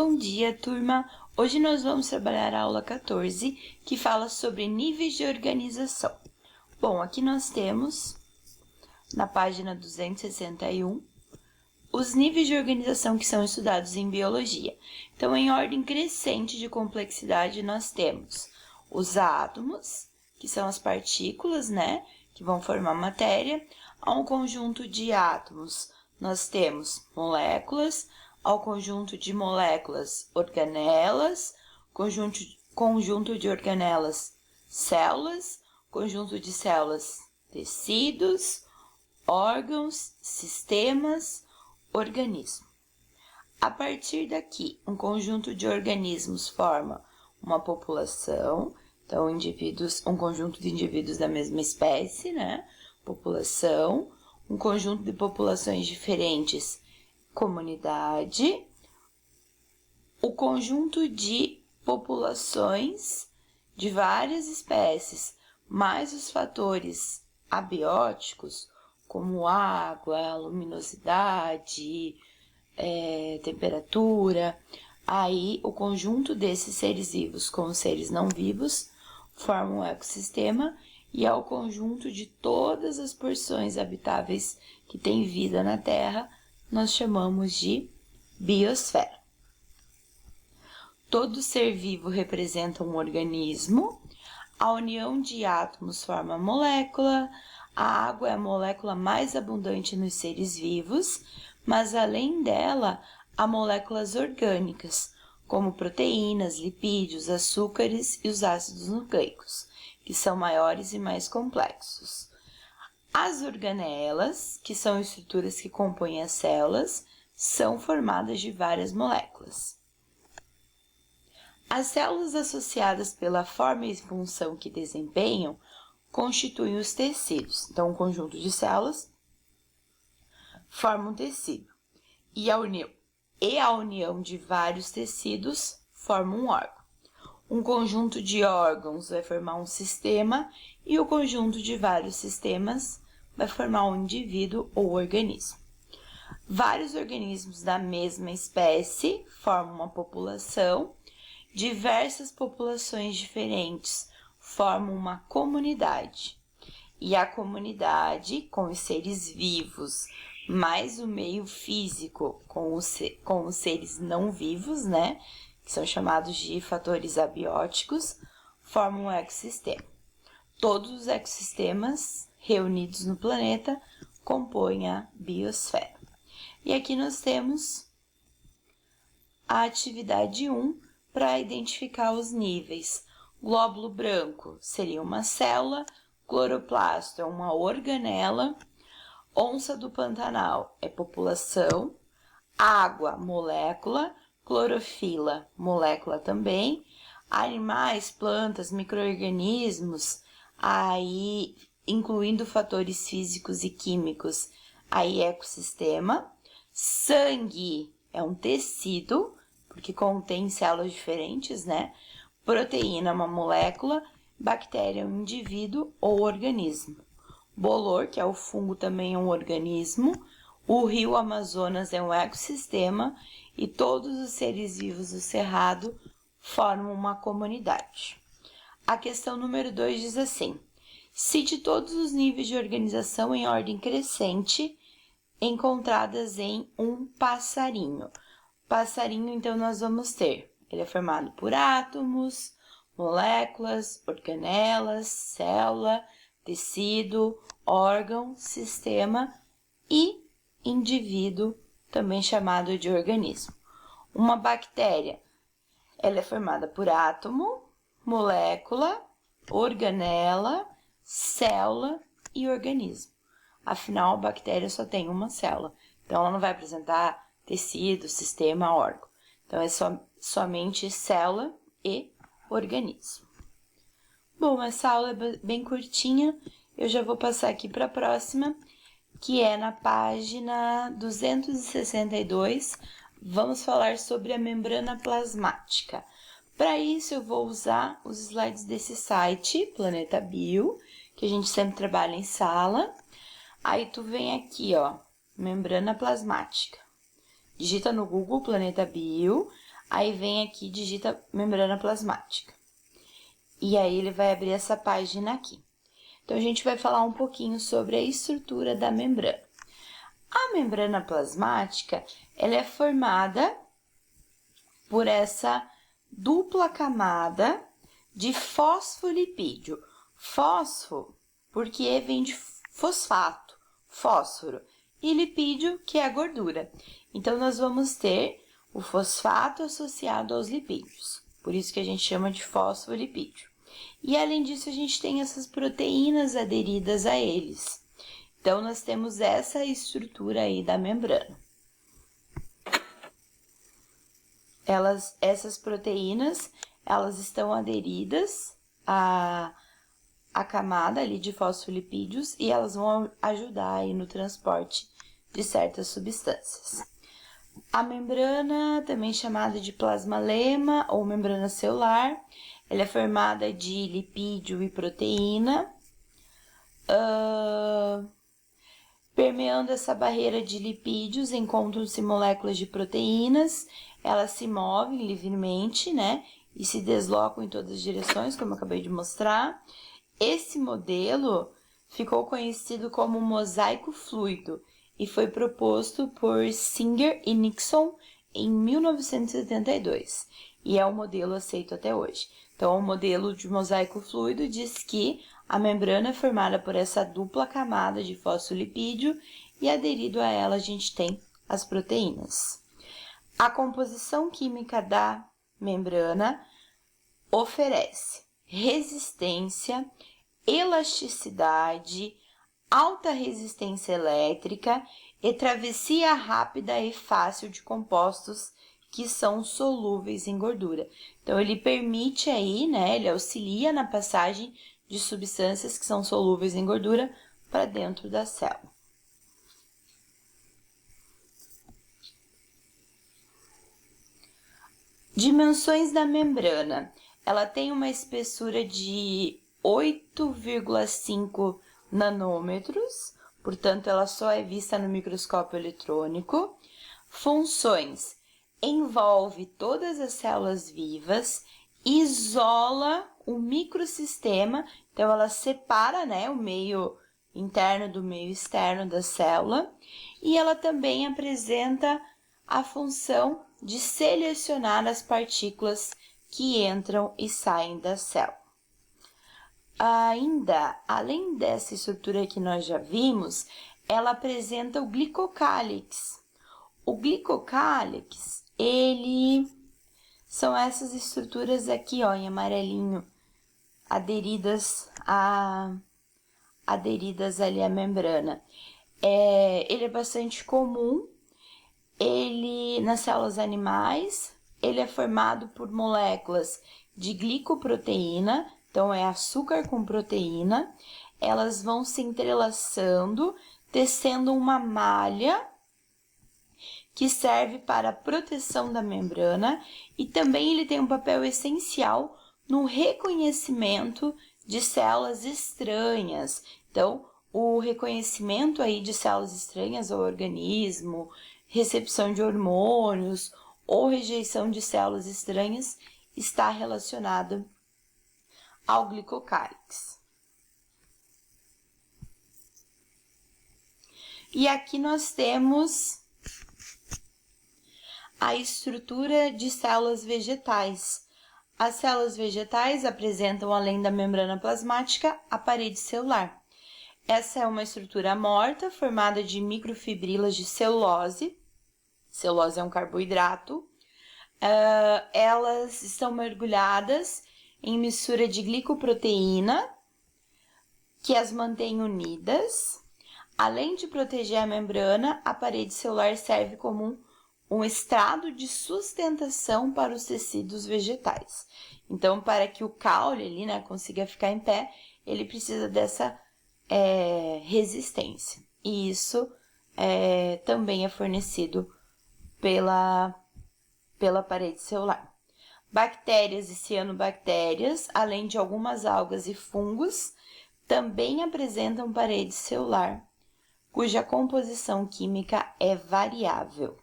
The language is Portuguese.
Bom dia, turma! Hoje nós vamos trabalhar a aula 14, que fala sobre níveis de organização. Bom, aqui nós temos, na página 261, os níveis de organização que são estudados em biologia. Então, em ordem crescente de complexidade, nós temos os átomos, que são as partículas, né, que vão formar matéria. Há um conjunto de átomos, nós temos moléculas. Ao conjunto de moléculas, organelas, conjunto de organelas, células, conjunto de células, tecidos, órgãos, sistemas, organismo. A partir daqui, um conjunto de organismos forma uma população, então um conjunto de indivíduos da mesma espécie, né? População, um conjunto de populações diferentes, comunidade, o conjunto de populações de várias espécies, mais os fatores abióticos, como água, luminosidade, temperatura. Aí, o conjunto desses seres vivos com os seres não vivos formam um ecossistema e é o conjunto de todas as porções habitáveis que têm vida na Terra, nós chamamos de biosfera. Todo ser vivo representa um organismo, a união de átomos forma molécula, a água é a molécula mais abundante nos seres vivos, mas além dela, há moléculas orgânicas, como proteínas, lipídios, açúcares e os ácidos nucleicos, que são maiores e mais complexos. As organelas, que são estruturas que compõem as células, são formadas de várias moléculas. As células associadas pela forma e função que desempenham constituem os tecidos. Então, um conjunto de células forma um tecido. E a união de vários tecidos forma um órgão. Um conjunto de órgãos vai formar um sistema e o conjunto de vários sistemas vai formar um indivíduo ou organismo. Vários organismos da mesma espécie formam uma população. Diversas populações diferentes formam uma comunidade. E a comunidade, com os seres vivos, mais o meio físico com os seres não vivos, né? Que são chamados de fatores abióticos, formam um ecossistema. Todos os ecossistemas reunidos no planeta compõem a biosfera. E aqui nós temos a atividade 1 para identificar os níveis. Glóbulo branco seria uma célula, cloroplasto é uma organela, onça do Pantanal é população, água, molécula, clorofila, molécula também, animais, plantas, micro-organismos, aí incluindo fatores físicos e químicos, aí ecossistema. Sangue é um tecido, porque contém células diferentes, né? Proteína é uma molécula, bactéria é um indivíduo ou organismo. Bolor, que é o fungo, também é um organismo. O rio Amazonas é um ecossistema e todos os seres vivos do cerrado formam uma comunidade. A questão número 2 diz assim: cite todos os níveis de organização em ordem crescente encontradas em um passarinho. Passarinho, então, nós vamos ter, ele é formado por átomos, moléculas, organelas, célula, tecido, órgão, sistema e indivíduo, também chamado de organismo. Uma bactéria, ela é formada por átomo, molécula, organela, célula e organismo. Afinal, a bactéria só tem uma célula, então ela não vai apresentar tecido, sistema, órgão. Então, é somente célula e organismo. Bom, essa aula é bem curtinha, eu já vou passar aqui para a próxima, que é na página 262, vamos falar sobre a membrana plasmática. Para isso, eu vou usar os slides desse site, Planeta Bio, que a gente sempre trabalha em sala. Aí, tu vem aqui, ó, membrana plasmática. Digita no Google Planeta Bio, aí vem aqui e digita membrana plasmática. E aí ele vai abrir essa página aqui. Então, a gente vai falar um pouquinho sobre a estrutura da membrana. A membrana plasmática, ela é formada por essa dupla camada de fosfolipídio. Fósforo, porque vem de fosfato, fósforo, e lipídio, que é a gordura. Então, nós vamos ter o fosfato associado aos lipídios, por isso que a gente chama de fosfolipídio. E, além disso, a gente tem essas proteínas aderidas a eles. Então, nós temos essa estrutura aí da membrana. Essas proteínas, elas estão aderidas à camada ali de fosfolipídios e elas vão ajudar aí no transporte de certas substâncias. A membrana, também chamada de plasmalema ou membrana celular, ela é formada de lipídio e proteína. Permeando essa barreira de lipídios, encontram-se moléculas de proteínas, elas se movem livremente, né? E se deslocam em todas as direções, como eu acabei de mostrar. Esse modelo ficou conhecido como mosaico fluido e foi proposto por Singer e Nixon em 1972. E é um modelo aceito até hoje. Então, o modelo de mosaico fluido diz que a membrana é formada por essa dupla camada de fosfolipídio e aderido a ela a gente tem as proteínas. A composição química da membrana oferece resistência, elasticidade, alta resistência elétrica e travessia rápida e fácil de compostos que são solúveis em gordura. Então, ele permite aí, né, ele auxilia na passagem de substâncias que são solúveis em gordura para dentro da célula. Dimensões da membrana. Ela tem uma espessura de 8,5 nanômetros, portanto, ela só é vista no microscópio eletrônico. Funções: envolve todas as células vivas, isola o microsistema, então ela separa, né, o meio interno do meio externo da célula, e ela também apresenta a função de selecionar as partículas que entram e saem da célula. Ainda, além dessa estrutura que nós já vimos, ela apresenta o glicocálix. O glicocálix, são essas estruturas aqui, ó, em amarelinho, aderidas ali à membrana. Ele é bastante comum, nas células animais, ele é formado por moléculas de glicoproteína, então é açúcar com proteína, elas vão se entrelaçando, tecendo uma malha que serve para a proteção da membrana e também ele tem um papel essencial no reconhecimento de células estranhas. Então, o reconhecimento aí de células estranhas ao organismo, recepção de hormônios ou rejeição de células estranhas está relacionado ao glicocálix. E aqui nós temos a estrutura de células vegetais. As células vegetais apresentam, além da membrana plasmática, a parede celular. Essa é uma estrutura morta, formada de microfibrilas de celulose. Celulose é um carboidrato. Elas estão mergulhadas em mistura de glicoproteína, que as mantém unidas. Além de proteger a membrana, a parede celular serve como um estrado de sustentação para os tecidos vegetais. Então, para que o caule ali, né, consiga ficar em pé, ele precisa dessa resistência. E isso também é fornecido pela parede celular. Bactérias e cianobactérias, além de algumas algas e fungos, também apresentam parede celular, cuja composição química é variável.